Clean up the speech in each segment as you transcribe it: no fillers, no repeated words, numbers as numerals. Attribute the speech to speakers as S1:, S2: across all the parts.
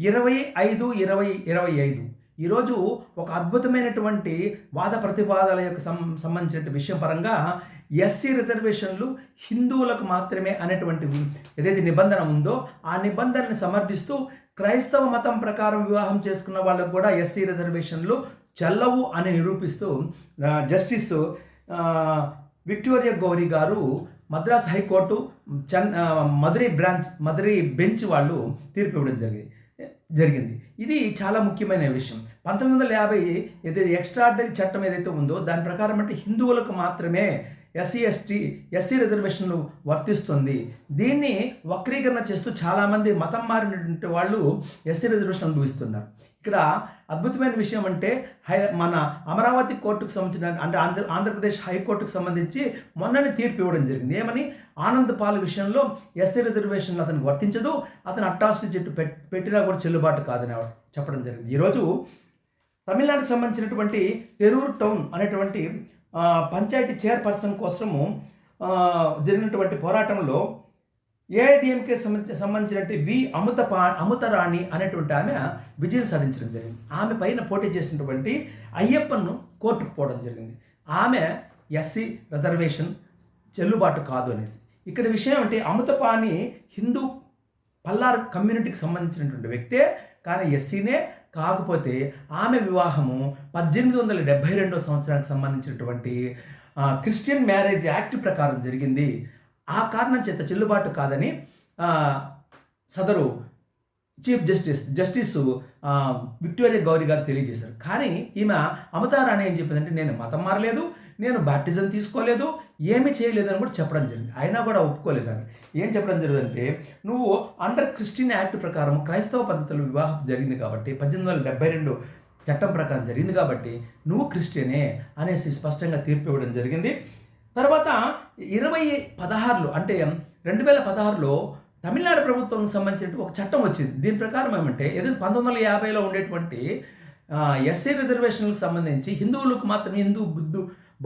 S1: 25/20/25 ఈరోజు ఒక అద్భుతమైనటువంటి వాద ప్రతివాదాల యొక్క సంబంధించిన విషయం పరంగా ఎస్సీ రిజర్వేషన్లు హిందువులకు మాత్రమే అనేటువంటి ఏదైతే నిబంధన ఉందో ఆ నిబంధనని సమర్థిస్తూ క్రైస్తవ మతం ప్రకారం వివాహం చేసుకున్న వాళ్ళకు కూడా ఎస్సీ రిజర్వేషన్లు చెల్లవు అని నిరూపిస్తూ జస్టిస్ విక్టోరియా గౌరీ గారు మద్రాస్ హైకోర్టు మదురై బెంచ్ వాళ్ళు తీర్పు ఇవ్వడం జరిగింది. ఇది చాలా ముఖ్యమైన విషయం. 1950 ఏదైతే ఎక్స్ట్రాడినరీ చట్టం ఏదైతే ఉందో దాని ప్రకారం అంటే హిందువులకు మాత్రమే ఎస్సీ రిజర్వేషన్లు వర్తిస్తుంది. దీన్ని వక్రీకరణ చేస్తూ చాలామంది మతం మారినటువంటి వాళ్ళు ఎస్సీ రిజర్వేషన్ అనుభవిస్తున్నారు. ఇక్కడ అద్భుతమైన విషయం అంటే మన అమరావతి కోర్టుకు సంబంధించిన అంటే ఆంధ్రప్రదేశ్ హైకోర్టుకు సంబంధించి మొన్ననే తీర్పు ఇవ్వడం జరిగింది. ఏమని ఆనంద్ పాల్ విషయంలో ఎస్సీ రిజర్వేషన్ అతనికి వర్తించదు, అతను అట్రాసిటీ చెట్టు పెట్టినా కూడా చెల్లుబాటు కాదని చెప్పడం జరిగింది. ఈరోజు తమిళనాడుకు సంబంధించినటువంటి తెరూరు టౌన్ అనేటువంటి పంచాయతీ చైర్పర్సన్ కోసము జరిగినటువంటి పోరాటంలో ఏఐడిఎంకే సంబంధించినటువంటి అమృతరాణి అనేటువంటి ఆమె విజయం సాధించడం జరిగింది. ఆమె పైన పోటీ చేసినటువంటి అయ్యప్పను కోర్టుకు పోవడం జరిగింది. ఆమె ఎస్సీ రిజర్వేషన్ చెల్లుబాటు కాదు అనేసి. ఇక్కడ విషయం అంటే అమృతపాణి హిందూ పల్లార్ కమ్యూనిటీకి సంబంధించినటువంటి వ్యక్తే, కానీ ఎస్సీనే. కాకపోతే ఆమె వివాహము 1872 సంవత్సరానికి సంబంధించినటువంటి క్రిస్టియన్ మ్యారేజ్ యాక్ట్ ప్రకారం జరిగింది. ఆ కారణం చేత చెల్లుబాటు కాదని సదరు చీఫ్ జస్టిస్ విక్టోరియా గౌరీ గారు తెలియజేశారు. కానీ ఈమె అమృతారాణి ఏం చెప్పిందంటే నేను మతం మారలేదు, నేను బాప్టిజం తీసుకోలేదు, ఏమీ చేయలేదని కూడా చెప్పడం జరిగింది. అయినా కూడా ఒప్పుకోలేదని ఏం చెప్పడం జరిగిందంటే నువ్వు అండర్ క్రిస్టియన్ యాక్ట్ ప్రకారం క్రైస్తవ పద్ధతులు వివాహం జరిగింది కాబట్టి 1872 చట్టం ప్రకారం జరిగింది కాబట్టి నువ్వు క్రిస్టియనే అనేసి స్పష్టంగా తీర్పు ఇవ్వడం జరిగింది. తర్వాత 2016లో అంటే 2016లో తమిళనాడు ప్రభుత్వానికి సంబంధించిన ఒక చట్టం వచ్చింది. దీని ప్రకారం ఏమంటే ఏదైనా 1950లో ఉండేటువంటి ఎస్సీ రిజర్వేషన్లకు సంబంధించి హిందువులకు మాత్రమే హిందూ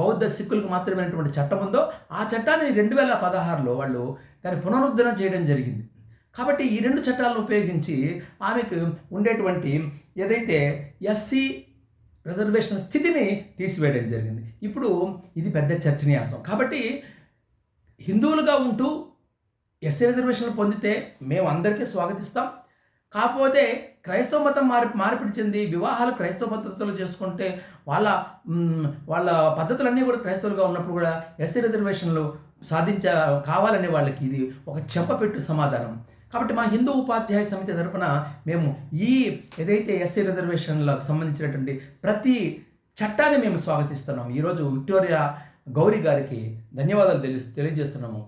S1: బౌద్ధ సిక్కులకు మాత్రమైనటువంటి చట్టం ఉందో ఆ చట్టాన్ని 2016లో వాళ్ళు దాన్ని పునరుద్ధరణ చేయడం జరిగింది. కాబట్టి ఈ రెండు చట్టాలను ఉపయోగించి ఆమెకు ఉండేటువంటి ఏదైతే ఎస్సీ రిజర్వేషన్ స్థితిని తీసివేయడం జరిగింది. ఇప్పుడు ఇది పెద్ద చర్చనీయాంశం. కాబట్టి హిందువులుగా ఉంటూ ఎస్సీ రిజర్వేషన్లు పొందితే మేము అందరికీ స్వాగతిస్తాం. కాకపోతే క్రైస్తవ మతం మార్పిడి చెంది వివాహాలు క్రైస్తవ పద్ధతులు చేసుకుంటే వాళ్ళ పద్ధతులన్నీ కూడా క్రైస్తవులుగా ఉన్నప్పుడు కూడా ఎస్సీ రిజర్వేషన్లు కావాలనే వాళ్ళకి ఇది ఒక చెప్పపెట్టు సమాధానం. కాబట్టి మా హిందూ ఉపాధ్యాయ సమితి తరపున మేము ఈ ఏదైతే ఎస్సీ రిజర్వేషన్లకు సంబంధించినటువంటి ప్రతి చట్టాన్ని మేము స్వాగతిస్తున్నాము. ఈరోజు విక్టోరియా గౌరీ గారికి ధన్యవాదాలు తెలియజేస్తున్నాము.